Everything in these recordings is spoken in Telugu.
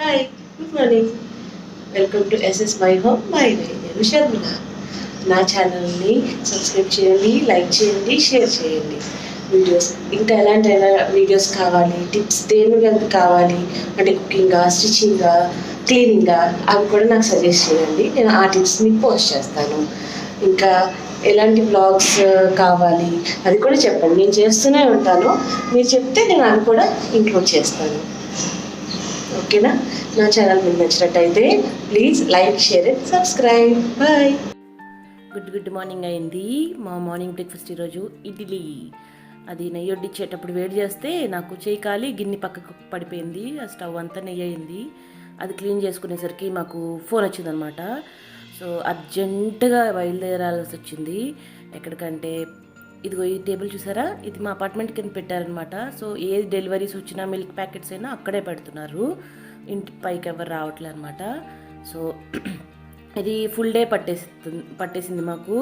Hi, good morning. Welcome to SS my home my way. నేను షర్మిల. నా ఛానల్ని సబ్స్క్రైబ్ చేయండి, లైక్ చేయండి, షేర్ చేయండి. వీడియోస్ ఇంకా ఎలాంటి వీడియోస్ కావాలి, టిప్స్ దేని మీద కావాలి అంటే కుకింగ్గా, స్టిచ్చింగ్గా, క్లీనింగ్గా అవి కూడా నాకు సజెస్ట్ చేయండి. నేను ఆ టిప్స్ మీకు పోస్ట్ చేస్తాను. ఇంకా ఎలాంటి బ్లాగ్స్ కావాలి అది కూడా చెప్పండి. నేను చేస్తూనే ఉంటాను. మీరు చెప్తే నేను అవి కూడా ఇంక్లూడ్ చేస్తాను. ఓకేనా? నా ఛానల్ మీకు నచ్చినట్టయితే please like, share and subscribe. Bye. Good morning అయింది. మా మార్నింగ్ బ్రేక్ఫాస్ట్ ఈరోజు ఇడ్లీ. అది నెయ్యి వడ్డిచ్చేటప్పుడు వేడి చేస్తే నాకు చేయి కాలి గిన్నె పక్కకు పడిపోయింది. ఆ స్టవ్ అంతా నెయ్యి అయింది. అది క్లీన్ చేసుకునేసరికి మాకు ఫోన్ వచ్చిందనమాట. సో అర్జెంటుగా బయలుదేరాల్సి వచ్చింది. ఎక్కడికంటే ఇదిగో ఈ టేబుల్ చూసారా, ఇది మా అపార్ట్మెంట్ కింద పెట్టారనమాట. సో ఏ డెలివరీస్ వచ్చినా మిల్క్ ప్యాకెట్స్ అయినా అక్కడే పెడుతున్నారు. ఇంటి పైకి ఎవరు రావట్లే అనమాట. సో ఇది ఫుల్ డే పట్టేసింది మాకు.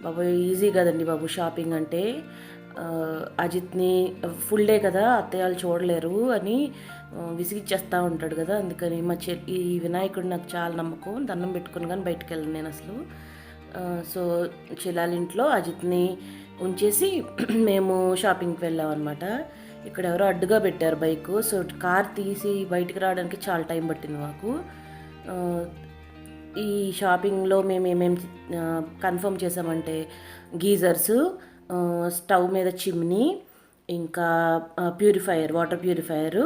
బాబు ఈజీ కదండి బాబు షాపింగ్ అంటే. అజిత్ని ఫుల్ డే కదా, అత్తయ్య వాళ్ళు చూడలేరు అని విసిగిచ్చేస్తూ ఉంటాడు కదా. అందుకని ఈ వినాయకుడు నాకు చాలా నమ్మకం. దండం పెట్టుకుని కానీ బయటకు వెళ్ళను నేను అసలు. సో చెల్లాలింట్లో అజిత్ని ఉంచేసి మేము షాపింగ్కి వెళ్ళాం అనమాట. ఇక్కడ ఎవరో అడ్డుగా పెట్టారు బైక్. సో కార్ తీసి బయటికి రావడానికి చాలా టైం పట్టింది మాకు. ఈ షాపింగ్లో మేము ఏమేమి కన్ఫర్మ్ చేసామంటే గీజర్స్, స్టవ్ మీద చిమ్నీ, ఇంకా వాటర్ ప్యూరిఫైయర్,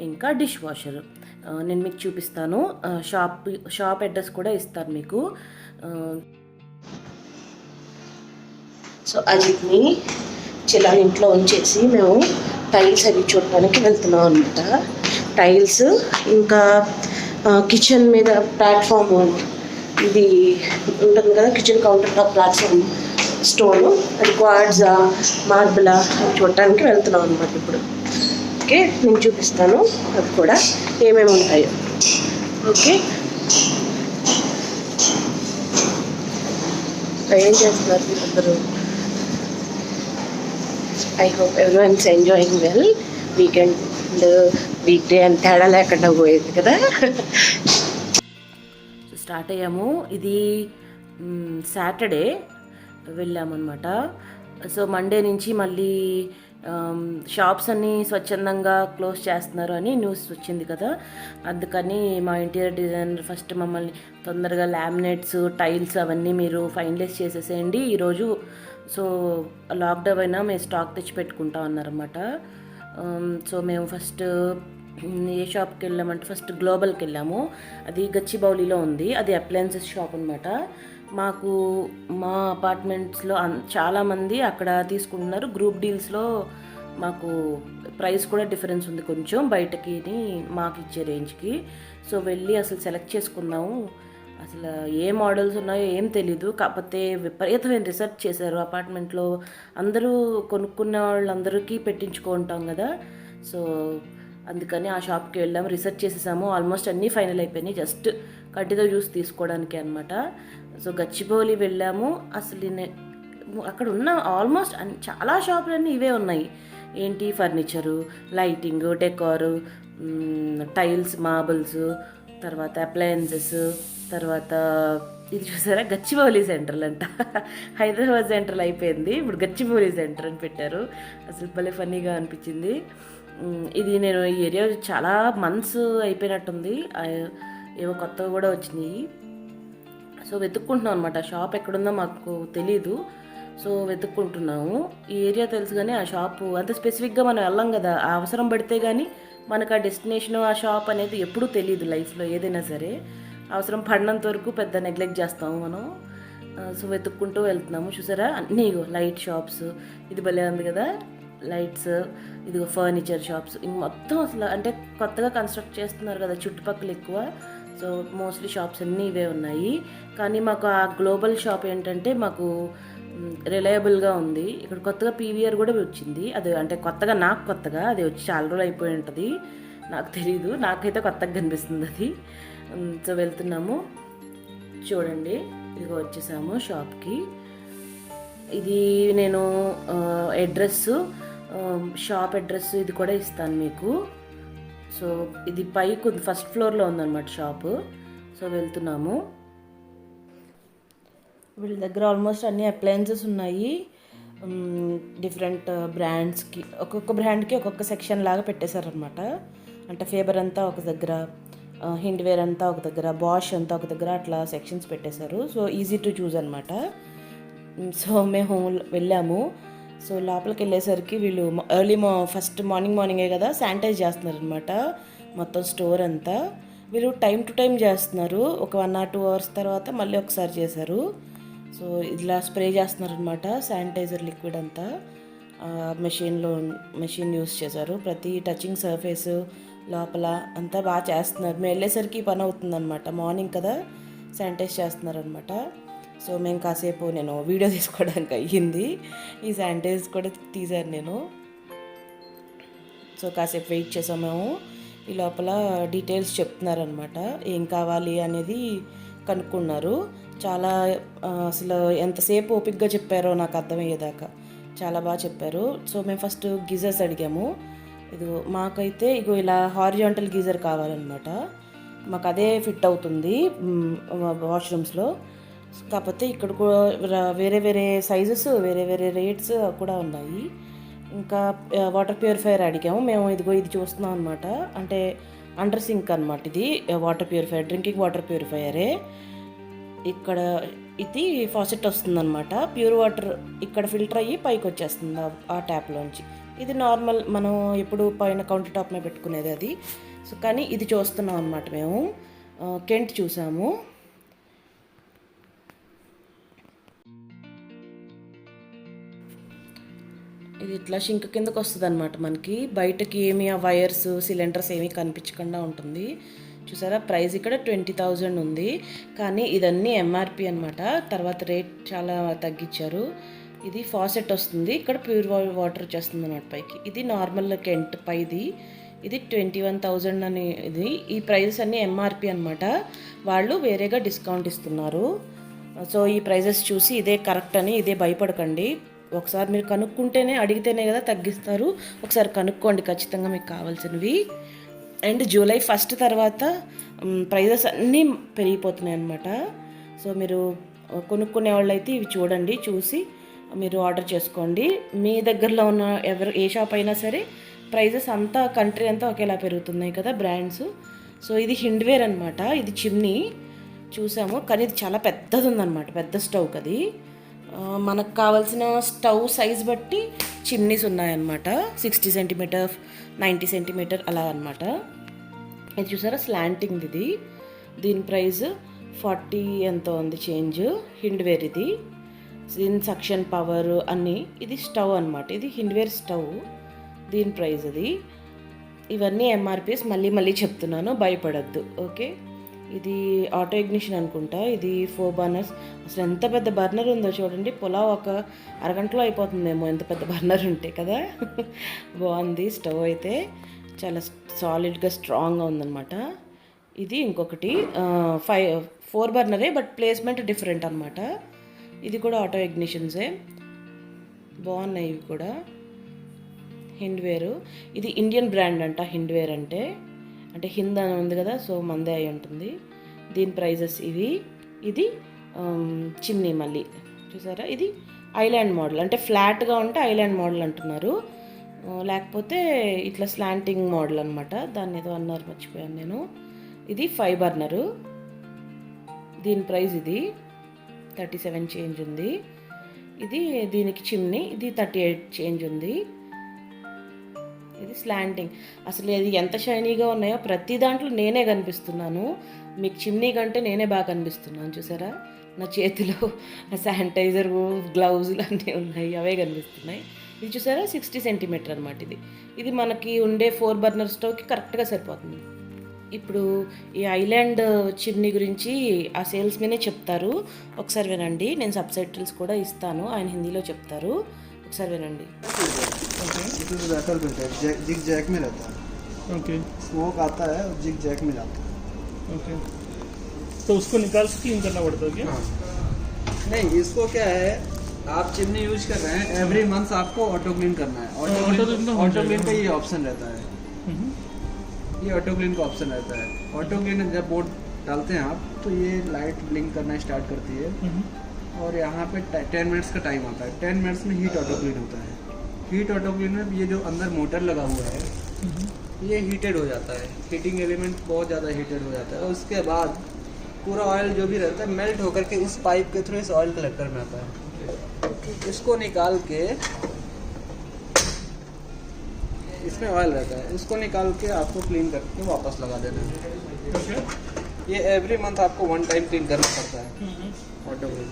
ఇంకా డిష్ వాషర్. నేను మీకు చూపిస్తాను. షాప్ అడ్రస్ కూడా ఇస్తాను మీకు. సో అజిత్ని చిల్లాని ఇంట్లో ఉంచేసి మేము టైల్స్ అవి చూడడానికి వెళ్తున్నాం అనమాట. టైల్స్ ఇంకా కిచెన్ మీద ప్లాట్ఫామ్ ఇది ఉంటుంది కదా, kitchen counter top platform stone, అది క్వాడ్జా, మార్బులా అవి చూడటానికి వెళ్తున్నాం అనమాట ఇప్పుడు. ఓకే, నేను చూపిస్తాను అది కూడా ఏమేమి ఉంటాయో. ఓకే, ఏం చేస్తున్నారు మీరందరూ? I hope everyone's enjoying well. Weekend week day అని తేడా లేకుండా పోయేది కదా. స్టార్ట్ అయ్యాము. ఇది సాటర్డే వెళ్ళామన్నమాట. సో మండే నుంచి మళ్ళీ షాప్స్ అన్నీ స్వచ్ఛందంగా క్లోజ్ చేస్తున్నారు అని న్యూస్ వచ్చింది కదా. అందుకని మా ఇంటీరియర్ డిజైనర్ ఫస్ట్ మమ్మల్ని తొందరగా లామినేట్స్, టైల్స్ అవన్నీ మీరు ఫైనలైజ్ చేసేసేయండి ఈరోజు. సో లాక్డౌన్ అయినా మేము స్టాక్ తెచ్చి పెట్టుకుంటాం అన్నారన్నమాట. సో మేము ఫస్ట్ ఏ షాప్కి వెళ్ళామంటే ఫస్ట్ గ్లోబల్కి వెళ్ళాము. అది గచ్చిబౌలిలో ఉంది. అది అప్లయన్సెస్ షాప్ అనమాట. మాకు మా అపార్ట్మెంట్స్లో చాలామంది అక్కడ తీసుకుంటున్నారు. గ్రూప్ డీల్స్లో మాకు ప్రైస్ కూడా డిఫరెన్స్ ఉంది కొంచెం బయటకి మాకు ఇచ్చే రేంజ్కి. సో వెళ్ళి అసలు సెలెక్ట్ చేసుకున్నాము. అసలు ఏ మోడల్స్ ఉన్నాయో ఏం తెలీదు. కాకపోతే విపరీతమైన రీసెర్చ్ చేశారు. అపార్ట్మెంట్లో అందరూ కొనుక్కున్న వాళ్ళందరికీ పెట్టించుకుంటాం కదా. సో అందుకని ఆ షాప్కి వెళ్ళాము, రీసెర్చ్ చేసేసాము. ఆల్మోస్ట్ అన్నీ ఫైనల్ అయిపోయినాయి. జస్ట్ కంటితో చూసి తీసుకోవడానికి అనమాట. సో గచ్చిబౌలి వెళ్ళాము. అసలు అక్కడ ఉన్న ఆల్మోస్ట్ చాలా షాపులన్నీ ఇవే ఉన్నాయి. ఏంటి ఫర్నిచరు, లైటింగ్, డెకారు, టైల్స్, మార్బుల్స్, తర్వాత అప్లయన్సెస్, తర్వాత ఇది చూసారా గచ్చిబౌలి సెంటర్లు అంట. హైదరాబాద్ సెంటర్లు అయిపోయింది, ఇప్పుడు గచ్చిబౌలి సెంటర్ అని పెట్టారు. అసలు భలే ఫన్నీగా అనిపించింది. ఇది నేను ఈ ఏరియా చాలా మంత్స్ అయిపోయినట్టుంది. ఏవో కొత్తగా కూడా వచ్చినాయి. సో వెతుక్కుంటున్నాం అనమాట. షాప్ ఎక్కడుందో మాకు తెలీదు. సో వెతుక్కుంటున్నాము. ఈ ఏరియా తెలుసు కానీ ఆ షాపు అంత స్పెసిఫిక్గా మనం వెళ్ళాం కదా. ఆ అవసరం పడితే కానీ మనకు ఆ డెస్టినేషన్, ఆ షాప్ అనేది ఎప్పుడూ తెలియదు లైఫ్లో ఏదైనా సరే. అవసరం పడినంత వరకు పెద్ద నెగ్లెక్ట్ చేస్తాము మనం. సో వెతుక్కుంటూ వెళ్తున్నాము. చూసారా అన్నీ లైట్ షాప్స్. ఇది భలే ఉంది కదా, లైట్స్. ఇదిగో ఫర్నిచర్ షాప్స్. మొత్తం అసలు అంటే కొత్తగా కన్స్ట్రక్ట్ చేస్తున్నారు కదా చుట్టుపక్కల ఎక్కువ. సో మోస్ట్లీ షాప్స్ అన్నీ ఇవే ఉన్నాయి. కానీ మాకు ఆ గ్లోబల్ షాప్ ఏంటంటే మాకు రిలయబుల్గా ఉంది. ఇక్కడ కొత్తగా పీవీఆర్ కూడా వచ్చింది. అది అంటే నాకు కొత్తగా అది వచ్చి చాలా రోజులు అయిపోయి ఉంటుంది. నాకు తెలీదు, నాకైతే కొత్తగా కనిపిస్తుంది అది. సో వెళ్తున్నాము. చూడండి ఇదిగో వచ్చేసాము షాప్కి. ఇది నేను అడ్రస్, షాప్ అడ్రస్ ఇది కూడా ఇస్తాను మీకు. సో ఇది పైకి ఫస్ట్ ఫ్లోర్లో ఉందన్నమాట షాపు. సో వెళ్తున్నాము. వీళ్ళ దగ్గర ఆల్మోస్ట్ అన్ని అప్లయన్సెస్ ఉన్నాయి. డిఫరెంట్ బ్రాండ్స్కి, ఒక్కొక్క బ్రాండ్కి ఒక్కొక్క సెక్షన్ లాగా పెట్టేశారనమాట. అంటే ఫేబర్ అంతా ఒక దగ్గర, హిండ్వేర్ అంతా ఒక దగ్గర, బాష్ అంతా ఒక దగ్గర, అట్లా సెక్షన్స్ పెట్టేశారు. సో ఈజీ టు చూస్ అనమాట. సో మేము వెళ్ళాము. సో లోపలికి వెళ్ళేసరికి వీళ్ళు ఫస్ట్ మార్నింగే కదా శానిటైజ్ చేస్తున్నారు అనమాట మొత్తం స్టోర్ అంతా. వీళ్ళు టైం టు టైం చేస్తున్నారు. ఒక 1 or 2 hours తర్వాత మళ్ళీ ఒకసారి చేశారు. సో ఇలా స్ప్రే చేస్తున్నారు అనమాట శానిటైజర్ లిక్విడ్ అంతా. మెషిన్ యూస్ చేశారు. ప్రతి టచింగ్ సర్ఫేస్ లోపల అంతా బాగా చేస్తున్నారు. మేము వెళ్ళేసరికి పని అవుతుందన్నమాట. మార్నింగ్ కదా శానిటైజ్ చేస్తున్నారనమాట. సో మేము కాసేపు నేను వీడియో తీసుకోవడానికి అయ్యింది. ఈ శానిటైజ్ కూడా తీశాను నేను. సో కాసేపు వెయిట్ చేసాం మేము. ఈ లోపల డీటెయిల్స్ చెప్తున్నారనమాట, ఏం కావాలి అనేది కనుక్కున్నారు. చాలా అసలు ఎంతసేపు ఓపిక్గా చెప్పారో నాకు అర్థమయ్యేదాకా చాలా బాగా చెప్పారు. సో మేము ఫస్ట్ గీజర్స్ అడిగాము. మాకైతే ఇలా హారిజాంటల్ గీజర్ కావాలన్నమాట. మాకు అదే ఫిట్ అవుతుంది వాష్రూమ్స్లో. కాకపోతే ఇక్కడ కూడా వేరే వేరే సైజెస్, వేరే వేరే రేట్స్ కూడా ఉన్నాయి. ఇంకా వాటర్ ప్యూరిఫైయర్ అడిగాము మేము. ఇది చూస్తున్నాం అనమాట. అంటే అండర్ సింక్ అనమాట. ఇది వాటర్ ప్యూరిఫైయర్, డ్రింకింగ్ వాటర్ ప్యూరిఫైయరే. ఇక్కడ ఇది ఫాసెట్ వస్తుందన్నమాట. ప్యూర్ వాటర్ ఇక్కడ ఫిల్టర్ అయ్యి పైకి వచ్చేస్తుంది ఆ ట్యాప్లోంచి. ఇది నార్మల్ మనం ఎప్పుడు పైన కౌంటర్ టాప్ మీద పెట్టుకునేది అది. సో కానీ ఇది చూస్తున్నాం అనమాట మేము. కెంట్ చూసాము. ఇది ఇట్లా షింక్ కిందకు వస్తుంది అనమాట మనకి. బయటకి ఏమి ఆ వైర్స్, సిలిండర్స్ ఏమీ కనిపించకుండా ఉంటుంది. చూసారా, ప్రైస్ ఇక్కడ 20,000 ఉంది. కానీ ఇదన్నీ ఎంఆర్పి అనమాట. తర్వాత రేట్ చాలా తగ్గించారు. ఇది ఫాసెట్ వస్తుంది, ఇక్కడ ప్యూర్ వాటర్ వచ్చేస్తుంది అనమాట పైకి. ఇది నార్మల్ కెంట్ పైది. ఇది 21,000 అని. ఈ ప్రైజెస్ అన్నీ ఎంఆర్పి అనమాట. వాళ్ళు వేరేగా డిస్కౌంట్ ఇస్తున్నారు. సో ఈ ప్రైజెస్ చూసి ఇదే కరెక్ట్ అని ఇదే భయపడకండి. ఒకసారి మీరు కనుక్కుంటేనే, అడిగితేనే కదా తగ్గిస్తారు. ఒకసారి కనుక్కోండి ఖచ్చితంగా మీకు కావాల్సినవి. అండ్ July 1 తర్వాత ప్రైజెస్ అన్నీ పెరిగిపోతున్నాయి అన్నమాట. సో మీరు కొనుక్కునే వాళ్ళు అయితే ఇవి చూడండి, చూసి మీరు ఆర్డర్ చేసుకోండి. మీ దగ్గరలో ఉన్న ఏ షాప్ అయినా సరే ప్రైజెస్ అంతా కంట్రీ అంతా ఒకేలా పెరుగుతున్నాయి కదా బ్రాండ్స్. సో ఇది హిండ్వేర్ అనమాట. ఇది చిమ్నీ చూసాము, కానీ ఇది చాలా పెద్దది ఉందన్నమాట. పెద్ద స్టవ్ అది. మనకు కావాల్సిన స్టవ్ సైజ్ బట్టి చిమ్నీస్ ఉన్నాయన్నమాట. 60 centimeter, 90 centimeter అలా అనమాట. ఇది చూసారా స్లాంటింగ్. ఇది దీని ప్రైస్ 40 ఎంతో ఉంది చేంజ్. హిండ్వేర్ ఇది. దీని సక్షన్ పవర్ అన్నీ. ఇది స్టవ్ అనమాట. ఇది హిండ్వేర్ స్టవ్. దీని ప్రైస్ అది. ఇవన్నీ ఎంఆర్పీస్ మళ్ళీ చెప్తున్నాను, భయపడద్దు. ఓకే, ఇది ఆటో ఇగ్నిషన్ అనుకుంటా. ఇది 4 burners. అసలు ఎంత పెద్ద బర్నర్ ఉందో చూడండి. పులావ్ ఒక అరగంటలో అయిపోతుందేమో ఎంత పెద్ద బర్నర్ ఉంటే కదా. బాగుంది స్టవ్ అయితే, చాలా సాలిడ్గా స్ట్రాంగ్గా ఉందన్నమాట. ఇది ఇంకొకటి 4 బర్నరే, బట్ ప్లేస్మెంట్ డిఫరెంట్ అనమాట. ఇది కూడా ఆటో ఇగ్నిషన్సే, బాగున్నాయి ఇవి కూడా. హిండ్వేర్. ఇది ఇండియన్ బ్రాండ్ అంట హిండ్వేర్ అంటే హింద్ అని ఉంది కదా, సో మందే అయి ఉంటుంది. దీని ప్రైజెస్ ఇవి. ఇది చిమ్నీ మళ్ళీ చూసారా. ఇది ఐలాండ్ మోడల్, అంటే ఫ్లాట్గా ఉంటే ఐలాండ్ మోడల్ అంటున్నారు, లేకపోతే ఇట్లా స్లాంటింగ్ మోడల్ అనమాట. దాన్ని ఏదో అన్నారు, మర్చిపోయాను నేను. ఇది 5 బర్నరు. దీని ప్రైస్ ఇది 37 చేంజ్ ఉంది. ఇది దీనికి చిమ్నీ, ఇది 38 చేంజ్ ఉంది. ఇది స్లాంటింగ్. అసలు ఇది ఎంత షైనీగా ఉన్నాయో, ప్రతి దాంట్లో నేనే కనిపిస్తున్నాను. మీకు చిమ్నీ కంటే నేనే బాగా కనిపిస్తున్నాను. చూసారా, నా చేతిలో శానిటైజర్, గ్లౌజులు అన్నీ ఉన్నాయి, అవే కనిపిస్తున్నాయి. ఇది చూసారా 60 centimeter అనమాట. ఇది మనకి ఉండే 4 బర్నర్ స్టవ్కి కరెక్ట్గా సరిపోతుంది. ఇప్పుడు ఈ ఐలాండ్ చిమ్నీ గురించి ఆ సేల్స్ మీనే చెప్తారు, ఒకసారి వినండి. నేను సబ్‌టైటిల్స్ కూడా ఇస్తాను, ఆయన హిందీలో చెప్తారు, ఒకసారి వినండి. इट इज रेफर करता है, जिग जैक में रहता है. ओके स्मोक आता है और जिग जैक में जाता है. ओके, तो उसको निकाल के क्लीन करना पड़ता है क्या? हाँ. नहीं, इसको क्या है, आप चिमनी यूज कर रहे हैं, एवरी मंथ आपको ऑटो क्लीन करना है. ऑटो क्लीन का ये ऑप्शन रहता है. ये ऑटो क्लीन का ऑप्शन रहता है। ऑटो क्लीन जब बोर्ड डालते हैं आप तो ये लाइट ब्लिंक करना स्टार्ट करती है और यहाँ पे 10 मिनट्स का टाइम आता है। 10 मिनट्स में हीट ऑटो क्लीन होता है। हीट ऑटो क्लीन में ये जो अंदर मोटर लगा हुआ है ये हीटेड हो जाता है, हीटिंग एलिमेंट बहुत ज़्यादा हीटेड हो जाता है और उसके बाद पूरा ऑयल जो भी रहता है मेल्ट होकर के इस पाइप के थ्रू इस ऑयल कलेक्टर में आता है। इसको निकाल के, इसमें ऑयल रहता है, इसको निकाल के आपको क्लीन करके वापस लगा देना है। ये एवरी मंथ आपको 1 टाइम क्लीन करना पड़ता है ऑटो क्लीन,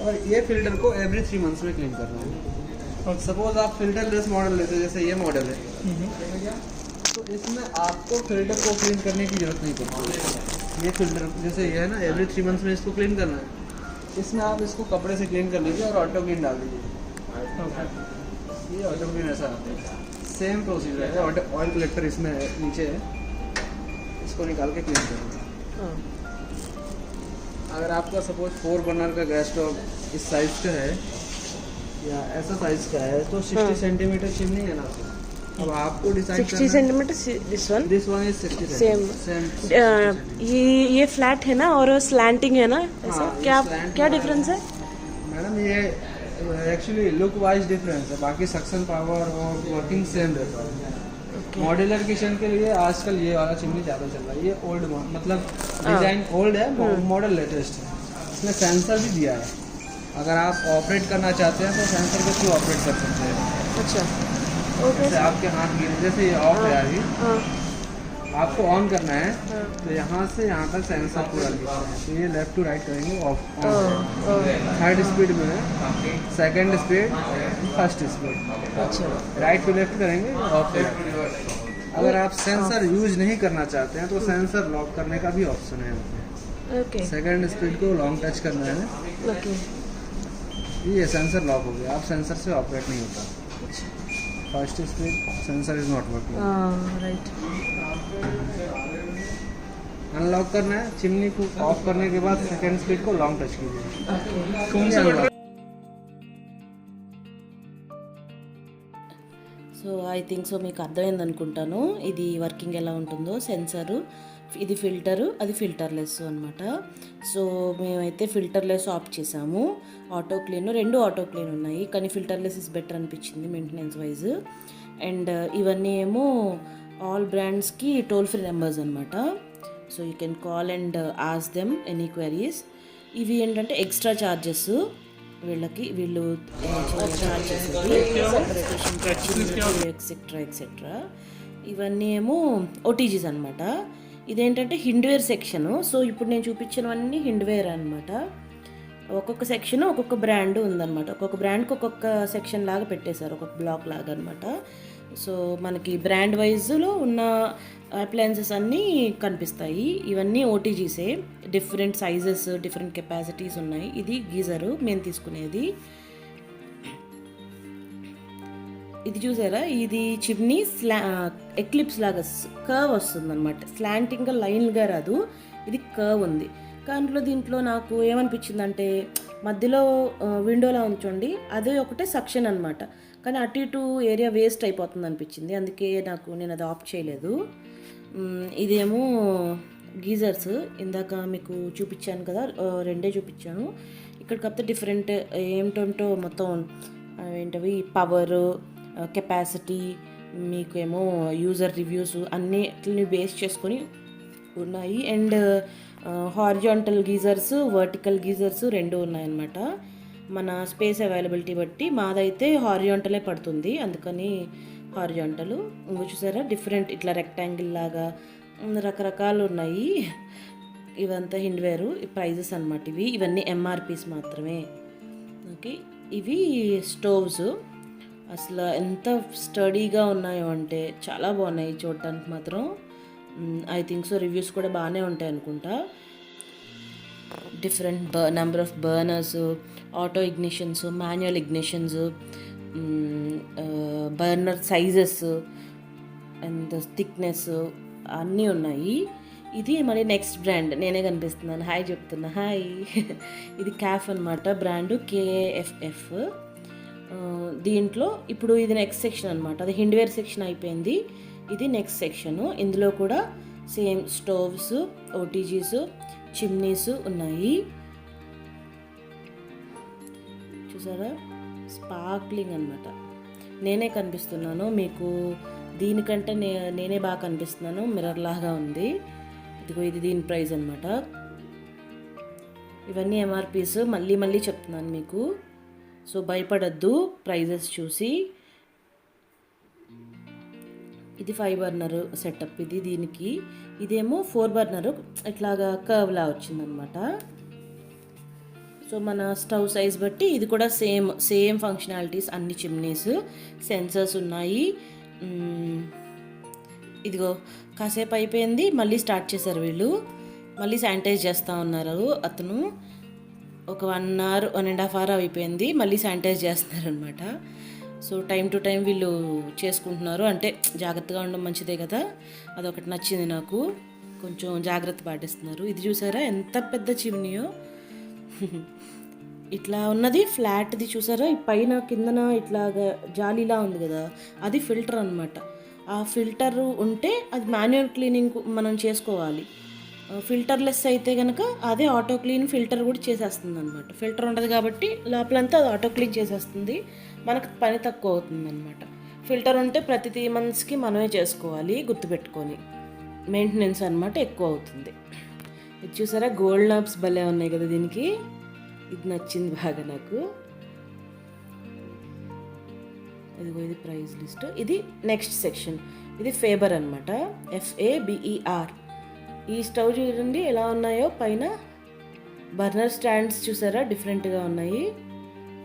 और ये फिल्टर को एवरी 3 मंथ्स में क्लीन करना है। और सपोज आप फिल्टर लेस मॉडल लेते हैं, जैसे ये मॉडल है, तो इसमें आपको फिल्टर को क्लीन करने की जरूरत नहीं पड़ती। ये फिल्टर जैसे ये है ना, एवरी 3 मंथ्स में इसको क्लीन करना है। इसमें आप इसको कपड़े से क्लीन कर लीजिए और ऑटो क्लीन डाल दीजिए। ये ऑटो क्लीन ऐसा आता है, सेम प्रोसीजर है। ऑयल कलेक्टर इसमें नीचे है, इसको निकाल के क्लीन करेंगे। अगर आपका सपोज 4 बर्नर का गैस स्टोव इस साइज का है या ऐसा साइज का है तो 60 सेंटीमीटर चिमनी है ना, अब आपको decide 60 centimetre this one is 60 same. ये फ्लैट है ना और स्लैंटिंग है ना, ऐसा हाँ, क्या slant क्या है। डिफरेंस है? मैडम ये एक्चुअली लुक वाइज डिफरेंस है, बाकी सक्शन पावर और वर्किंग सेम रहता है। मॉड्यूलर किचन के लिए आजकल ये वाला चिमनी ज़्यादा चल रहा है। ये ओल्ड मतलब डिजाइन ओल्ड है, मॉडल लेटेस्ट है। इसमें सेंसर भी दिया है, अगर आप ऑपरेट करना चाहते हैं तो सेंसर के थ्रू ऑपरेट कर सकते हैं। अच्छा ओके। जैसे आपके हाथ गिरे, जैसे ये ऑफ है अभी, हाँ आपको ऑन करना है तो यहाँ से यहाँ तक सेंसर पूरा लिखा है, तो ये लेफ्ट टू राइट करेंगे ऑफ ऑन। थर्ड स्पीड में है, सेकंड स्पीड, फर्स्ट स्पीड। अच्छा राइट टू लेफ्ट करेंगे ऑफ। अगर आप सेंसर यूज नहीं करना चाहते हैं तो सेंसर लॉक करने का भी ऑप्शन है यहाँ ओके पे। सेकंड स्पीड को लॉन्ग टच करना है, ओके। ये सेंसर लॉक हो गया, आप सेंसर से ऑपरेट नहीं होता। First speed sensor is not working. Right. Unlock करना है, चिमनी को ऑफ करने के बाद सेकंड स्पीड को लॉन्ग टच कीजिए। कौन सा button? So I think so మీకు అర్థమైంది అనుకుంటాను ఇది వర్కింగ్ ఎలా ఉంటుందో. సెన్సరు, ఇది ఫిల్టరు, అది ఫిల్టర్లెస్ అనమాట. సో మేమైతే ఫిల్టర్లెస్ ఆఫ్ చేసాము. ఆటో క్లీన్, 2 ఆటో క్లీన్ ఉన్నాయి, కానీ ఫిల్టర్లెస్ ఇస్ బెటర్ అనిపించింది మెయింటెనెన్స్ వైజ్. అండ్ ఇవన్నీ ఏమో ఆల్ బ్రాండ్స్కి టోల్ ఫ్రీ నెంబర్స్ అనమాట. So you can call and ask them any queries. ఇవి ఏంటంటే ఎక్స్ట్రా ఛార్జెస్ వీళ్ళు ఛార్జెస్ ఎక్సెట్రా ఎక్సెట్రా. ఇవన్నీ ఏమో ఓటీజీస్ అనమాట. ఇదేంటంటే హిండ్వేర్ సెక్షను. సో ఇప్పుడు నేను చూపించినవన్నీ హిండ్వేర్ అనమాట. ఒక్కొక్క సెక్షన్ ఒక్కొక్క బ్రాండ్ ఉందన్నమాట. ఒక్కొక్క బ్రాండ్కి ఒక్కొక్క సెక్షన్ లాగా పెట్టేశారు, ఒక్కొక్క బ్లాక్ లాగా అనమాట. సో మనకి బ్రాండ్ వైజ్లో ఉన్న అప్లయన్సెస్ అన్నీ కనిపిస్తాయి. ఇవన్నీ ఓటీజీసే, డిఫరెంట్ సైజెస్, డిఫరెంట్ కెపాసిటీస్ ఉన్నాయి. ఇది గీజరు మేము తీసుకునేది. ఇది చూసారా, ఇది చిమ్నీ ఎక్లిప్స్ లాగా కర్వ్ వస్తుంది అనమాట. స్లాంటింగ్గా లైన్గా రాదు, ఇది కర్వ్ ఉంది. కానీ దీంట్లో నాకు ఏమనిపించిందంటే మధ్యలో విండోలా ఉంచండి, అదే ఒకటే సక్షన్ అనమాట. కానీ అటు ఇటు ఏరియా వేస్ట్ అయిపోతుంది అనిపించింది, అందుకే నేను అది ఆఫ్ చేయలేదు. ఇదేమో గీజర్స్, ఇందాక మీకు చూపించాను కదా, 2 చూపించాను. ఇక్కడ కాకపోతే డిఫరెంట్ ఏమిటంటో మొత్తం ఏంటవి పవర్, కెపాసిటీ, మీకు ఏమో యూజర్ రివ్యూస్ అన్నిటిని బేస్ చేసుకొని ఉన్నాయి. And horizontal geysers, vertical geysers 2 ఉన్నాయన్నమాట. మన స్పేస్ అవైలబిలిటీ బట్టి మాదైతే హారిజాంటలే పడుతుంది, అందుకని హారిజాంటల్. ఇంకో చూసారా డిఫరెంట్ ఇట్లా రెక్టాంగిల్ లాగా రకరకాలు ఉన్నాయి. ఇవంతా హిండ్వేరు ప్రైజెస్ అనమాట. ఇవన్నీ ఎంఆర్పీస్ మాత్రమే. ఓకే, ఇవి స్టోవ్స్ అసలు ఎంత స్టడీగా ఉన్నాయో అంటే చాలా బాగున్నాయి చూడటానికి మాత్రం. ఐ థింక్ సో రివ్యూస్ కూడా బాగానే ఉంటాయి అనుకుంటా. Different number of burners, auto ignitions, manual ignitions, burner sizes and thickness అన్నీ ఉన్నాయి. ఇది మళ్ళీ నెక్స్ట్ బ్రాండ్, నేనే కనిపిస్తున్నాను, హాయ్ చెప్తున్నా, హాయ్. ఇది క్యాఫ్ అనమాట, బ్రాండు KFF. దీంట్లో ఇప్పుడు ఇది నెక్స్ట్ సెక్షన్ అనమాట. అది హిండ్వేర్ సెక్షన్ అయిపోయింది. ఇది నెక్స్ట్ సెక్షను. ఇందులో కూడా సేమ్ స్టోవ్స్, ఓటీజీస్, చిమ్నీస్ ఉన్నాయి. చూసారా, స్పార్క్లింగ్ అనమాట. నేనే కనిపిస్తున్నాను మీకు, దీనికంటే నేనే బాగా కనిపిస్తున్నాను, మిర్రర్ లాగా ఉంది. ఇదిగో ఇది దీని ప్రైస్ అనమాట. ఇవన్నీ ఎంఆర్పీస్ మళ్ళీ మళ్ళీ చెప్తున్నాను మీకు, సో భయపడద్దు ప్రైజెస్ చూసి. ఇది 5 బర్నర్ సెటప్ ఇది దీనికి. ఇదేమో 4 బర్నర్ ఇట్లాగా కర్వ్లా వచ్చిందనమాట. సో మన స్టవ్ సైజ్ బట్టి ఇది కూడా సేమ్ ఫంక్షనాలిటీస్, అన్ని చిమ్నీస్, సెన్సర్స్ ఉన్నాయి. ఇదిగో కాసేపు అయిపోయింది, మళ్ళీ స్టార్ట్ చేశారు వీళ్ళు, మళ్ళీ శానిటైజ్ చేస్తూ ఉన్నారు అతను. ఒక 1 అవర్ 1.5 అవర్ అయిపోయింది, మళ్ళీ శానిటైజ్ చేస్తున్నారు అనమాట. సో టైం టు టైం వీళ్ళు చేసుకుంటున్నారు, అంటే జాగ్రత్తగా ఉండడం మంచిదే కదా, అదొకటి నచ్చింది నాకు, కొంచెం జాగ్రత్త పాటిస్తున్నారు. ఇది చూసారా ఎంత పెద్ద చిమ్నీయో, ఇట్లా ఉన్నది ఫ్లాట్ది చూసారా, ఈ పైన కిందన ఇట్లాగా జాలీలా ఉంది కదా, అది ఫిల్టర్ అనమాట. ఆ ఫిల్టర్ ఉంటే అది మాన్యువల్ క్లీనింగ్ మనం చేసుకోవాలి. ఫిల్టర్లెస్ అయితే కనుక అదే ఆటో క్లీన్ ఫిల్టర్ కూడా చేసేస్తుంది అనమాట. ఫిల్టర్ ఉండదు కాబట్టి లోపలంతా అది ఆటో క్లీన్ చేసేస్తుంది, మనకు పని తక్కువ అవుతుంది అనమాట. ఫిల్టర్ ఉంటే ప్రతి 3 monthsకి మనమే చేసుకోవాలి, గుర్తుపెట్టుకొని. మెయింటెనెన్స్ అనమాట ఎక్కువ అవుతుంది. ఇది చూసారా, గోల్డ్ నాబ్స్ భలే ఉన్నాయి కదా దీనికి, ఇది నచ్చింది బాగా నాకు. ఇదిగో ఇది ప్రైస్ లిస్ట్. ఇది నెక్స్ట్ సెక్షన్, ఇది ఫేబర్ అనమాట, FABER. ఈ స్టవ్ చూడండి ఎలా ఉన్నాయో, పైన బర్నర్ స్టాండ్స్ చూసారా డిఫరెంట్గా ఉన్నాయి,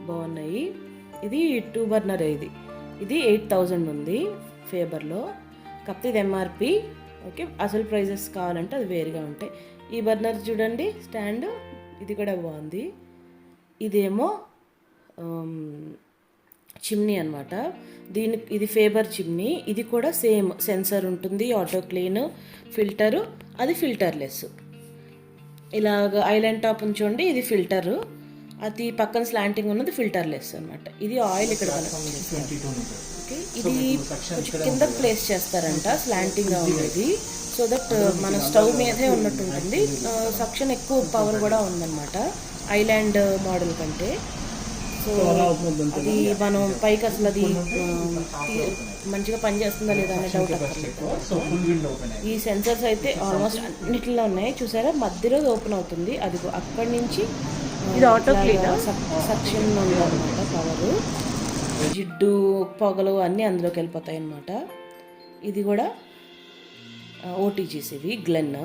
బాగున్నాయి. ఇది 2 బర్నర్, ఇది 8000 ఉంది ఫేబర్లో, కాకపోతే ఇది ఎంఆర్పి. ఓకే, అసలు ప్రైజెస్ కావాలంటే అది వేరుగా ఉంటాయి. ఈ బర్నర్ చూడండి స్టాండ్, ఇది కూడా బాగుంది. ఇదేమో చిమ్నీ అనమాట, ఇది ఫేబర్ చిమ్నీ. ఇది కూడా సేమ్ సెన్సర్ ఉంటుంది, ఆటో క్లీన్, ఫిల్టరు, అది ఫిల్టర్లెస్. ఇలాగ ఐలాండ్ టాప్ ఉంచండి, ఇది ఫిల్టరు, అది పక్కన స్లాంటింగ్ ఉన్నది ఫిల్టర్లెస్ అనమాట. ఇది ఆయిల్ ఇక్కడ ఓకే, ఇది కొంచెం కింద ప్లేస్ చేస్తారంట, స్లాంటింగ్గా ఉండేది, సో దట్ మన స్టవ్ మీదే ఉన్నట్టు ఉంటుంది. సక్షన్ ఎక్కువ పవర్ కూడా ఉందన్నమాట ఐలాండ్ మోడల్ కంటే. సో అది మనం పైకి అసలు అది మంచిగా పనిచేస్తుందా లేదా అనే డౌట్ అక్కర్లేదు. ఈ సెన్సర్స్ అయితే ఆల్మోస్ట్ అన్నిటిలో ఉన్నాయి చూసారా, మధ్యలో ఓపెన్ అవుతుంది, అది అక్కడి నుంచి ఇది ఆటో క్లీన్ సక్షన్ ఉందన్నమాట. పవరు, జిడ్డు, పొగలు అన్నీ అందులోకి వెళ్ళిపోతాయి అన్నమాట. ఇది కూడా ఓటీజీస్, ఇవి గ్లెన్.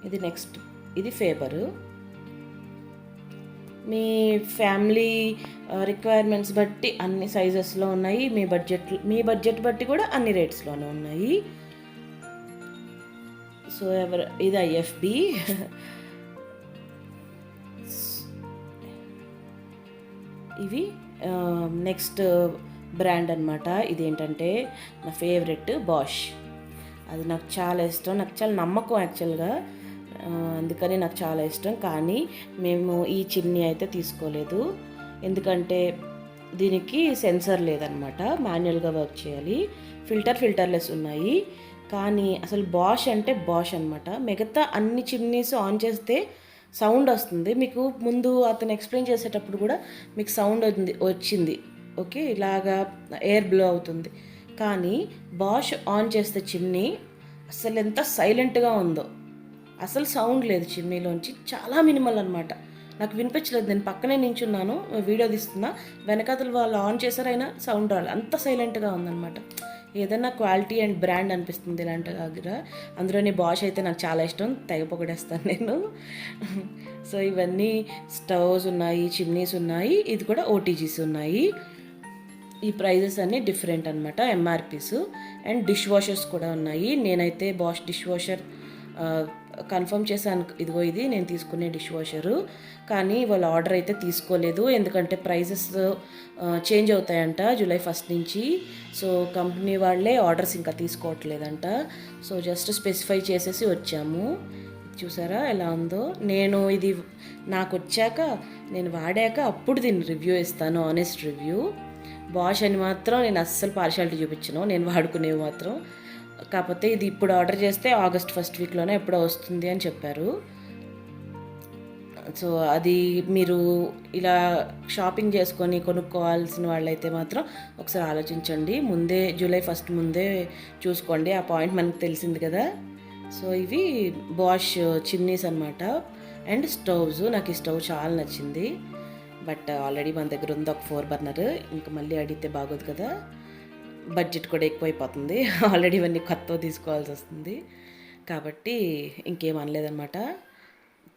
ఇది నెక్స్ట్, ఇది ఫేబరు. మీ ఫ్యామిలీ రిక్వైర్మెంట్స్ బట్టి అన్ని సైజెస్లో ఉన్నాయి, మీ బడ్జెట్ బట్టి కూడా అన్ని రేట్స్లోనే ఉన్నాయి. సో ఇది IFB. ఇవి నెక్స్ట్ బ్రాండ్ అనమాట. ఇదేంటంటే నా ఫేవరెట్ బాష్, అది నాకు చాలా ఇష్టం, నాకు చాలా నమ్మకం యాక్చువల్గా, అందుకని నాకు చాలా ఇష్టం. కానీ మేము ఈ చిమ్నీ అయితే తీసుకోలేదు, ఎందుకంటే దీనికి సెన్సర్ లేదనమాట, మాన్యువల్గా వర్క్ చేయాలి. ఫిల్టర్లెస్ ఉన్నాయి. కానీ అసలు బాష్ అంటే బాష్ అనమాట. మిగతా అన్ని చిమ్నీస్ ఆన్ చేస్తే సౌండ్ వస్తుంది, మీకు ముందు అతను ఎక్స్ప్లెయిన్ చేసేటప్పుడు కూడా మీకు సౌండ్ వచ్చింది, ఓకే, ఇలాగా ఎయిర్ బ్లో అవుతుంది. కానీ బాష్ ఆన్ చేస్తే చిమ్నీ అసలు ఎంత సైలెంట్గా ఉందో, అసలు సౌండ్ లేదు చిమ్నీలోంచి, చాలా మినిమల్ అనమాట. నాకు వినిపించలేదు, నేను పక్కనే నించున్నాను, వీడియో తీస్తున్నా, వెనకాతలు వాళ్ళు ఆన్ చేశారైనా సౌండ్ రాలేదు, అంత సైలెంట్గా ఉందన్నమాట. ఏదైనా క్వాలిటీ అండ్ బ్రాండ్ అనిపిస్తుంది ఇలాంటి దగ్గర. అందులోని బాష్ అయితే నాకు చాలా ఇష్టం, తెగ పొగడేస్తాను నేను. సో ఇవన్నీ స్టవ్స్ ఉన్నాయి, చిమ్నీస్ ఉన్నాయి, ఇది కూడా ఓటీజీస్ ఉన్నాయి. ఈ ప్రైజెస్ అన్నీ డిఫరెంట్ అనమాట, ఎంఆర్పీస్. అండ్ డిష్ వాషర్స్ కూడా ఉన్నాయి. నేనైతే బాష్ డిష్ వాషర్ కన్ఫర్మ్ చేశాను, ఇదిగో ఇది నేను తీసుకునే డిష్ వాషరు. కానీ వాళ్ళ ఆర్డర్ అయితే తీసుకోలేదు, ఎందుకంటే ప్రైజెస్ చేంజ్ అవుతాయంట July 1 నుంచి. సో కంపెనీ వాళ్ళే ఆర్డర్స్ ఇంకా తీసుకోవట్లేదంట. సో జస్ట్ స్పెసిఫై చేసేసి వచ్చాము. చూసారా ఎలా ఉందో. నేను ఇది నాకు వచ్చాక, నేను వాడాక అప్పుడు దీన్ని రివ్యూ ఇస్తాను, ఆనెస్ట్ రివ్యూ. బాష్ అని మాత్రం నేను అస్సలు పార్షాలిటీ చూపించను, నేను వాడుకునేవి మాత్రం. కాకపోతే ఇది ఇప్పుడు ఆర్డర్ చేస్తే ఆగస్ట్ 1st వీక్లోనే ఎప్పుడో వస్తుంది అని చెప్పారు. సో అది మీరు ఇలా షాపింగ్ చేసుకొని కొనుక్కోవాల్సిన వాళ్ళైతే మాత్రం ఒకసారి ఆలోచించండి. ముందే జూలై 1st ముందే చూసుకోండి, ఆ పాయింట్ మనకు తెలిసింది కదా. సో ఇవి బాష్ చిమ్నీస్ అనమాట అండ్ స్టవ్స్. నాకు ఈ స్టవ్ చాలా నచ్చింది, బట్ ఆల్రెడీ మన దగ్గర ఉంది ఒక 4 బర్నర్. ఇంకా మళ్ళీ అడిగితే బాగోదు కదా, బడ్జెట్ కూడా ఎక్కువైపోతుంది. ఆల్రెడీ ఇవన్నీ కొత్తవి తీసుకోవాల్సి వస్తుంది కాబట్టి ఇంకేం అనలేదన్నమాట.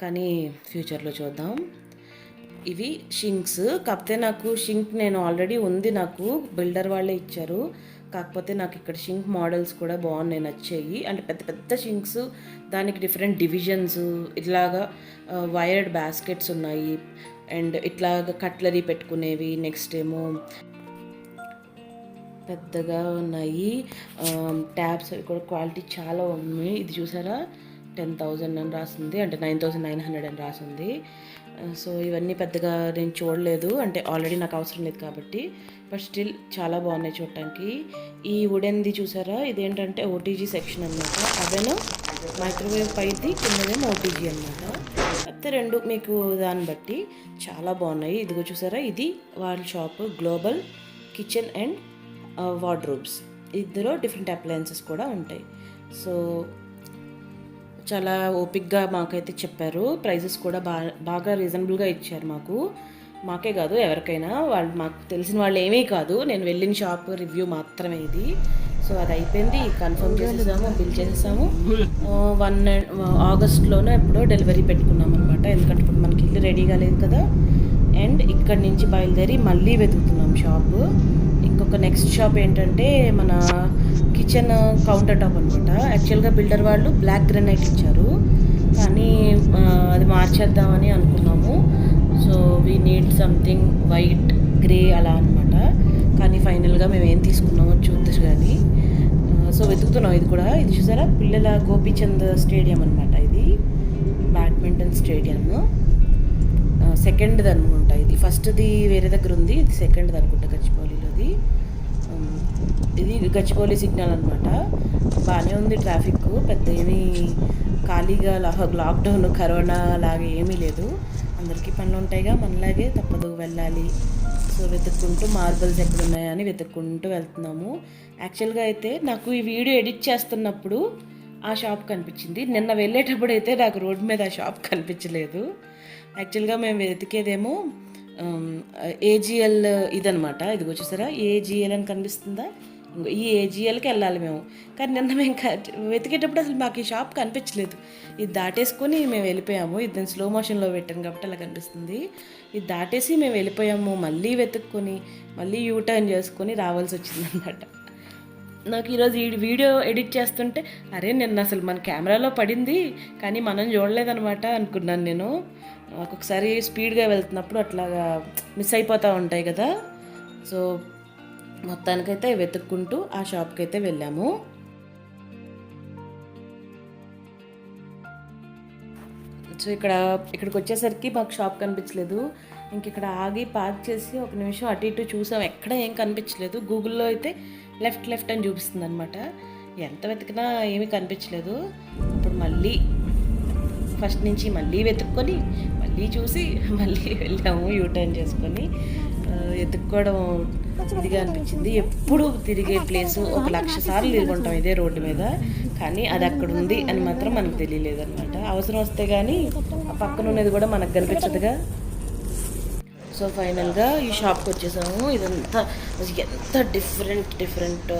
కానీ ఫ్యూచర్లో చూద్దాం. ఇవి షింక్స్. కాకపోతే నాకు షింక్ నేను ఆల్రెడీ ఉంది, నాకు బిల్డర్ వాళ్ళే ఇచ్చారు. కాకపోతే నాకు ఇక్కడ షింక్ మోడల్స్ కూడా బాగున్నాయి, నచ్చాయి. అంటే పెద్ద పెద్ద షింక్స్, దానికి డిఫరెంట్ డివిజన్స్, ఇట్లాగా వైర్డ్ బాస్కెట్స్ ఉన్నాయి అండ్ ఇట్లాగా కట్లరీ పెట్టుకునేవి. నెక్స్ట్ ఏమో పెద్దగా ఉన్నాయి ట్యాబ్స్, అవి కూడా క్వాలిటీ చాలా ఉన్నాయి. ఇది చూసారా 10,000 అని రాసింది, అంటే 9,900 అని రాసింది. సో ఇవన్నీ పెద్దగా నేను చూడలేదు, అంటే ఆల్రెడీ నాకు అవసరం లేదు కాబట్టి. బట్ స్టిల్ చాలా బాగున్నాయి చూడటానికి. ఈ వుడెన్ది చూసారా, ఇదేంటంటే ఓటీజీ సెక్షన్ అనమాట. అవెను మైక్రోవేవ్ పైది, కిందనేమో ఓటీజీ అనమాట. అయితే రెండు మీకు దాన్ని బట్టి చాలా బాగున్నాయి. ఇదిగో చూసారా, ఇది వాళ్ళ shop global kitchen and wardrobes. ఇందులో డిఫరెంట్ అప్లయన్సెస్ కూడా ఉంటాయి. సో చాలా ఓపిక్గా మాకైతే చెప్పారు. ప్రైజెస్ కూడా బాగా రీజనబుల్గా ఇచ్చారు మాకే కాదు ఎవరికైనా. వాళ్ళు మాకు తెలిసిన వాళ్ళు ఏమీ కాదు, నేను వెళ్ళిన షాప్ రివ్యూ మాత్రమే ఇది. సో అది అయిపోయింది, కన్ఫర్మ్ చేసేసాము, బిల్ చేసేసాము. 1 ఆగస్ట్లోనే ఎప్పుడో డెలివరీ పెట్టుకున్నాం అనమాట. ఎందుకంటే ఇప్పుడు మనకి ఇల్లు రెడీగా లేదు కదా. అండ్ ఇక్కడి నుంచి బయలుదేరి మళ్ళీ వెతుకుతున్నాం షాపు. ఇంకొక నెక్స్ట్ షాప్ ఏంటంటే మన కిచెన్ కౌంటర్ టాప్ అనమాట. యాక్చువల్గా బిల్డర్ వాళ్ళు బ్లాక్ గ్రానైట్ ఇచ్చారు, కానీ అది మార్చేద్దామని అనుకున్నాము. So we need something white grey అలా అనమాట. కానీ ఫైనల్గా మేము ఏం తీసుకున్నామో చూద్దరు కానీ. సో వెతుకుతున్నాం. ఇది కూడా, ఇది చూసారా, పిల్లల గోపీచంద్ స్టేడియం అనమాట. ఇది బ్యాడ్మింటన్ స్టేడియం, సెకండ్ది అనుకుంటా. ఇది ఫస్ట్ది వేరే దగ్గర ఉంది, ఇది సెకండ్ది అనుకుంటా గచ్చిబౌలిలోది. ఇది గచ్చిబౌలి సిగ్నల్ అనమాట. బాగానే ఉంది ట్రాఫిక్, పెద్ద ఏమీ ఖాళీగా లాక్డౌన్ కరోనా లాగా ఏమీ లేదు. అందరికీ పనులు ఉంటాయిగా, మనలాగే తప్పదు వెళ్ళాలి. సో వెతుక్కుంటూ మార్బల్స్ ఎక్కడున్నాయని వెతుక్కుంటూ వెళ్తున్నాము. యాక్చువల్గా అయితే నాకు ఈ వీడియో ఎడిట్ చేస్తున్నప్పుడు ఆ షాప్ కనిపించింది. నిన్న వెళ్ళేటప్పుడు అయితే నాకు రోడ్డు మీద ఆ షాప్ కనిపించలేదు. యాక్చువల్గా మేము వెతికేదేమో ఏజిఎల్ ఇదనమాట. ఇదిగో చూసారా, ఏజిఎల్ అని కనిపిస్తుందా, ఈ ఏజిఎల్కి వెళ్ళాలి మేము. కానీ నిన్న మేము వెతికేటప్పుడు అసలు మాకు ఈ షాప్ కనిపించలేదు. ఇది దాటేసుకొని మేము వెళ్ళిపోయాము. ఇది నేను స్లో మోషన్లో పెట్టాను కాబట్టి అలా కనిపిస్తుంది. ఇది దాటేసి మేము వెళ్ళిపోయాము. మళ్ళీ వెతుక్కొని మళ్ళీ యూటర్న్ చేసుకొని రావాల్సి వచ్చిందనమాట. నాకు ఈరోజు ఈ వీడియో ఎడిట్ చేస్తుంటే అరే నిన్న అసలు మన కెమెరాలో పడింది కానీ మనం చూడలేదనమాట అనుకున్నాను నేను. ఒక్కొక్కసారి స్పీడ్గా వెళ్తున్నప్పుడు అట్లాగా మిస్ అయిపోతూ ఉంటాయి కదా. సో మొత్తానికైతే వెతుక్కుంటూ ఆ షాప్కి అయితే వెళ్ళాము. సో ఇక్కడికి వచ్చేసరికి మాకు షాప్ కనిపించలేదు. ఇంక ఇక్కడ ఆగి పార్క్ చేసి ఒక నిమిషం అటు ఇటు చూసాం, ఎక్కడ ఏం కనిపించలేదు. గూగుల్లో అయితే లెఫ్ట్ అని చూపిస్తుంది అనమాట. ఎంత వెతికినా ఏమీ కనిపించలేదు. అప్పుడు మళ్ళీ ఫస్ట్ నుంచి మళ్ళీ వెతుక్కొని మళ్ళీ చూసి మళ్ళీ వెళ్ళాము యూటర్న్ చేసుకొని. వెతుక్కోవడం ఇదిగా అనిపించింది. ఎప్పుడు తిరిగే ప్లేసు 1,00,000 సార్లు తిరుగుంటాం ఇదే రోడ్డు మీద, కానీ అది అక్కడ ఉంది అని మాత్రం మనకు తెలియలేదు అనమాట. అవసరం వస్తే కానీ ఆ పక్కన ఉన్నది కూడా మనకు కనిపించదుగా. సో ఫైనల్గా ఈ షాప్కి వచ్చేసాము. ఇదంతా ఎంత డిఫరెంట్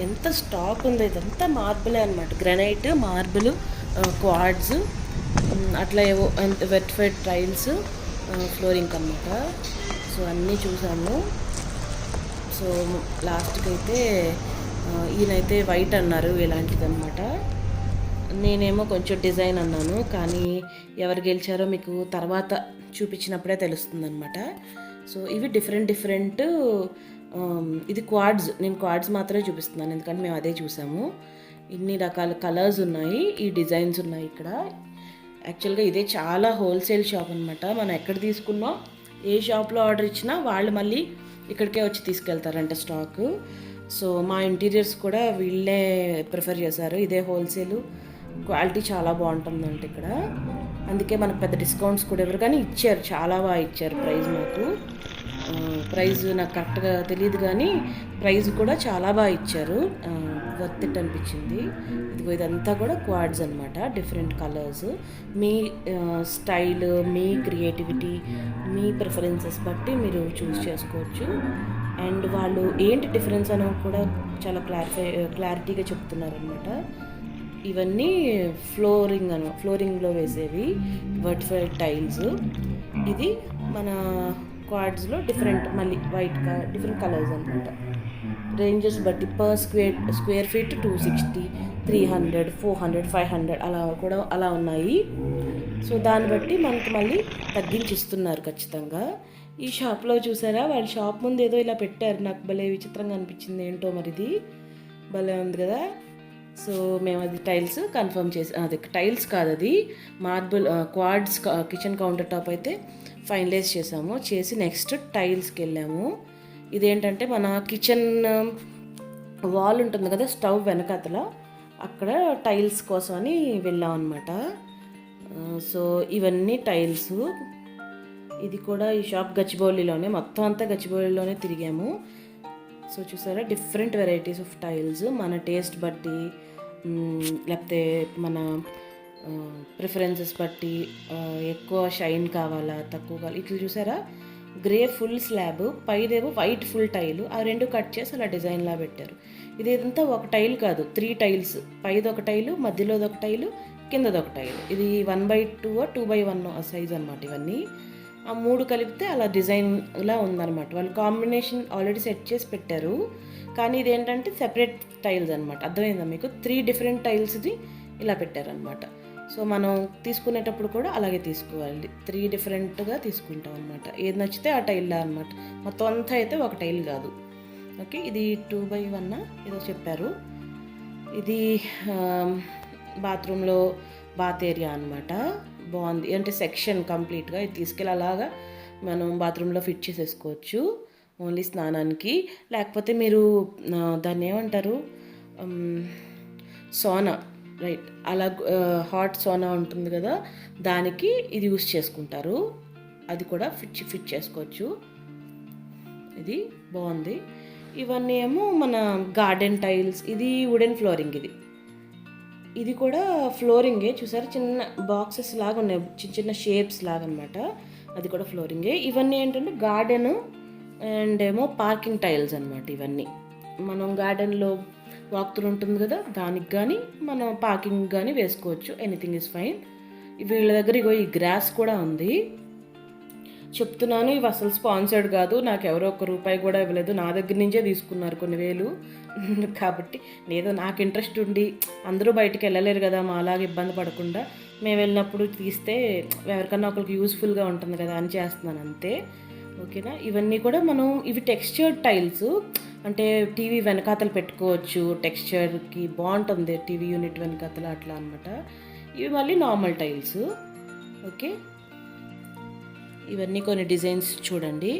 ఎంత స్టాక్ ఉందో. ఇదంతా మార్బులే అనమాట, గ్రానైట్, మార్బుల్, క్వాడ్స్, అట్లా ఏవో వెట్ టైల్స్, ఫ్లోరింగ్ అనమాట. సో అన్నీ చూసాము. సో లాస్ట్కి అయితే ఈయనైతే వైట్ అన్నారు, ఇలాంటిది అనమాట. నేనేమో కొంచెం డిజైన్ అన్నాను, కానీ ఎవరు గెలిచారో మీకు తర్వాత చూపించినప్పుడే తెలుస్తుంది అనమాట. సో ఇవి డిఫరెంట్ ఇది క్వాడ్స్. నేను క్వాడ్స్ మాత్రమే చూపిస్తున్నాను ఎందుకంటే మేము అదే చూసాము. ఇన్ని రకాల కలర్స్ ఉన్నాయి, ఈ డిజైన్స్ ఉన్నాయి ఇక్కడ. యాక్చువల్గా ఇదే చాలా హోల్సేల్ షాప్ అనమాట. మనం ఎక్కడ తీసుకున్నా, ఏ షాప్లో ఆర్డర్ ఇచ్చినా వాళ్ళు మళ్ళీ ఇక్కడికే వచ్చి తీసుకెళ్తారంట స్టాక్. సో మా ఇంటీరియర్స్ కూడా వీళ్ళే ప్రిఫర్ చేశారు. ఇదే హోల్సేల్, క్వాలిటీ చాలా బాగుంటుందంట ఇక్కడ. అందుకే మనకు పెద్ద డిస్కౌంట్స్ కూడా ఎవరు కానీ ఇచ్చారు, చాలా బాగా ఇచ్చారు ప్రైస్. మాకు ప్రైస్ నాకు కరెక్ట్గా తెలియదు కానీ ప్రైస్ కూడా చాలా బాగా ఇచ్చారు. వర్త్ ఇట్ అనిపించింది. ఇదిగో ఇదంతా కూడా క్వాడ్స్ అనమాట, డిఫరెంట్ కలర్స్. మీ స్టైల్, మీ క్రియేటివిటీ, మీ ప్రిఫరెన్సెస్ బట్టి మీరు చూస్ చేసుకోవచ్చు. అండ్ వాళ్ళు ఏంటి డిఫరెన్స్ అని కూడా చాలా క్లారిటీగా చెప్తున్నారనమాట. ఇవన్నీ ఫ్లోరింగ్లో వేసేవి వర్టిఫైడ్ టైల్స్. ఇది మన క్వాడ్స్లో డిఫరెంట్, మళ్ళీ డిఫరెంట్ కలర్స్ అనమాట. రేంజెస్ బట్టి పర్ స్క్వేర్ ఫీట్ 260, 300, 400, 500 అలా ఉన్నాయి. సో దాన్ని బట్టి మనకు మళ్ళీ తగ్గించి ఇస్తున్నారు ఖచ్చితంగా. ఈ షాప్లో చూసారా, వాళ్ళ షాప్ ముందు ఏదో ఇలా పెట్టారు, నాకు భలే విచిత్రంగా అనిపించింది. ఏంటో మరి ఇది భలే ఉంది కదా. సో మేము అది టైల్స్ కన్ఫర్మ్ చేసి, అది టైల్స్ కాదు, అది marble quads kitchen counter top అయితే ఫైనలైజ్ చేసి నెక్స్ట్ టైల్స్కి వెళ్ళాము. ఇదేంటంటే మన కిచెన్ వాల్ ఉంటుంది కదా స్టవ్ వెనకాతల, అక్కడ టైల్స్ కోసం అని వెళ్ళాం అనమాట. సో ఇవన్నీ టైల్స్. ఇది కూడా ఈ షాప్ గచ్చిబౌలిలోనే, మొత్తం అంతా గచ్చిబౌలిలోనే తిరిగాము. సో చూసారా, డిఫరెంట్ వెరైటీస్ ఆఫ్ టైల్స్ మన టేస్ట్ బట్టి, లేకపోతే మన ప్రిఫరెన్సెస్ బట్టి, ఎక్కువ షైన్ కావాలా తక్కువ కావాలి, ఇట్లా చూసారా. గ్రే ఫుల్ స్లాబ్, పైదేమో వైట్ ఫుల్ టైల్, ఆ రెండు కట్ చేసి అలా డిజైన్లా పెట్టారు. ఇదంతా ఒక టైల్ కాదు, 3 టైల్స్, పైది ఒక టైలు, మధ్యలోది ఒక టైలు, కిందది ఒక టైల్. ఇది 1/2 2/1 సైజ్ అనమాట. ఇవన్నీ ఆ 3 కలిపితే అలా డిజైన్లా ఉందన్నమాట. వాళ్ళు కాంబినేషన్ ఆల్రెడీ సెట్ చేసి పెట్టారు, కానీ ఇదేంటంటే సెపరేట్ టైల్స్ అనమాట. అర్థమైందా మీకు? 3 డిఫరెంట్ టైల్స్ది ఇలా పెట్టారనమాట. సో మనం తీసుకునేటప్పుడు కూడా అలాగే తీసుకోవాలి, 3 డిఫరెంట్గా తీసుకుంటాం అనమాట. ఏది నచ్చితే ఆ టైల్లా అనమాట. మొత్తం అంతా అయితే ఒక టైల్ కాదు. ఓకే, ఇది 2/1 ఏదో చెప్పారు. ఇది బాత్రూంలో బాత్ ఏరియా అనమాట. బాగుంది, అంటే సెక్షన్ కంప్లీట్గా ఇది తీసుకెళ్ళి అలాగా మనం బాత్రూంలో ఫిట్ చేసేసుకోవచ్చు ఓన్లీ స్నానానికి. లేకపోతే మీరు దాన్ని ఏమంటారు, సోనా, రైట్, అలా హాట్ సోనా ఉంటుంది కదా, దానికి ఇది యూస్ చేసుకుంటారు. అది కూడా ఫిట్ చేసుకోవచ్చు. ఇది బాగుంది. ఇవన్నీ ఏమో మన గార్డెన్ టైల్స్. ఇది వుడెన్ ఫ్లోరింగ్. ఇది కూడా ఫ్లోరింగే, చూసారు, చిన్న బాక్సెస్ లాగా ఉన్నాయి, చిన్న షేప్స్ లాగా అనమాట. అది కూడా ఫ్లోరింగే. ఇవన్నీ ఏంటంటే గార్డెన్ అండ్ ఏమో పార్కింగ్ టైల్స్ అనమాట. ఇవన్నీ మనం గార్డెన్లో వాక్ త్రూ ఉంటుంది కదా, దానికి కానీ మనం పార్కింగ్ కానీ వేసుకోవచ్చు. Anything is fine. వీళ్ళ దగ్గర ఇగో ఈ గ్రాస్ కూడా ఉంది. చెప్తున్నాను, ఇవి అసలు స్పాన్సర్డ్ కాదు, నాకు ఎవరో ₹1 కూడా ఇవ్వలేదు, నా దగ్గర నుంచే తీసుకున్నారు కొన్ని వేలు. కాబట్టి ఏదో నాకు ఇంట్రెస్ట్ ఉండి, అందరూ బయటికి వెళ్ళలేరు కదా, మా అలాగే ఇబ్బంది పడకుండా మేము వెళ్ళినప్పుడు తీస్తే ఎవరికన్నా ఒకరికి యూస్ఫుల్గా ఉంటుంది కదా అని చేస్తున్నాను అంతే. ఓకేనా. ఇవన్నీ కూడా మనం, ఇవి టెక్స్చర్డ్ టైల్స్, అంటే టీవీ వెనకాతలు పెట్టుకోవచ్చు, టెక్స్చర్కి బాగుంటుంది టీవీ యూనిట్ వెనకాతలు అట్లా అనమాట. ఇవి మళ్ళీ నార్మల్ టైల్స్. ఓకే, ఇవన్నీ కొన్ని డిజైన్స్ చూడండి.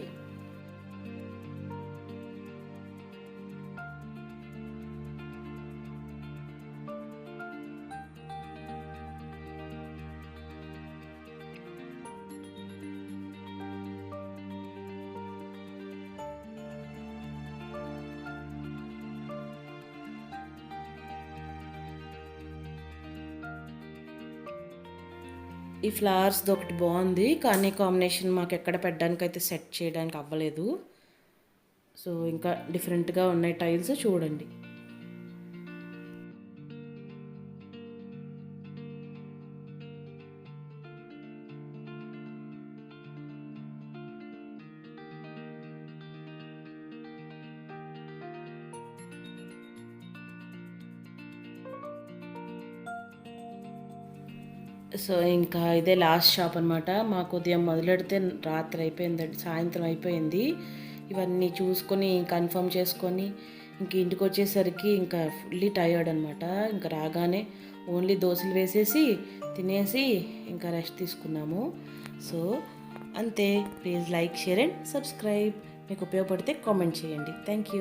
ఈ ఫ్లవర్స్ది ఒకటి బాగుంది, కానీ కాంబినేషన్ మాకు ఎక్కడ పెట్టడానికి అయితే సెట్ చేయడానికి అవ్వలేదు. సో ఇంకా డిఫరెంట్గా ఉన్నాయి టైల్స్, చూడండి. సో ఇంకా ఇదే లాస్ట్ షాప్ అనమాట. మాకు ఉదయం మొదలెడితే రాత్రి అయిపోయిందండి, సాయంత్రం అయిపోయింది. ఇవన్నీ చూసుకొని కన్ఫర్మ్ చేసుకొని ఇంక ఇంటికి వచ్చేసరికి ఇంకా ఫుల్లీ టయర్డ్ అనమాట. ఇంకా రాగానే ఓన్లీ దోశలు వేసేసి తినేసి ఇంకా రెస్ట్ తీసుకున్నాము. సో అంతే. Please like, share and subscribe. మీకు ఉపయోగపడితే కామెంట్ చేయండి. Thank you.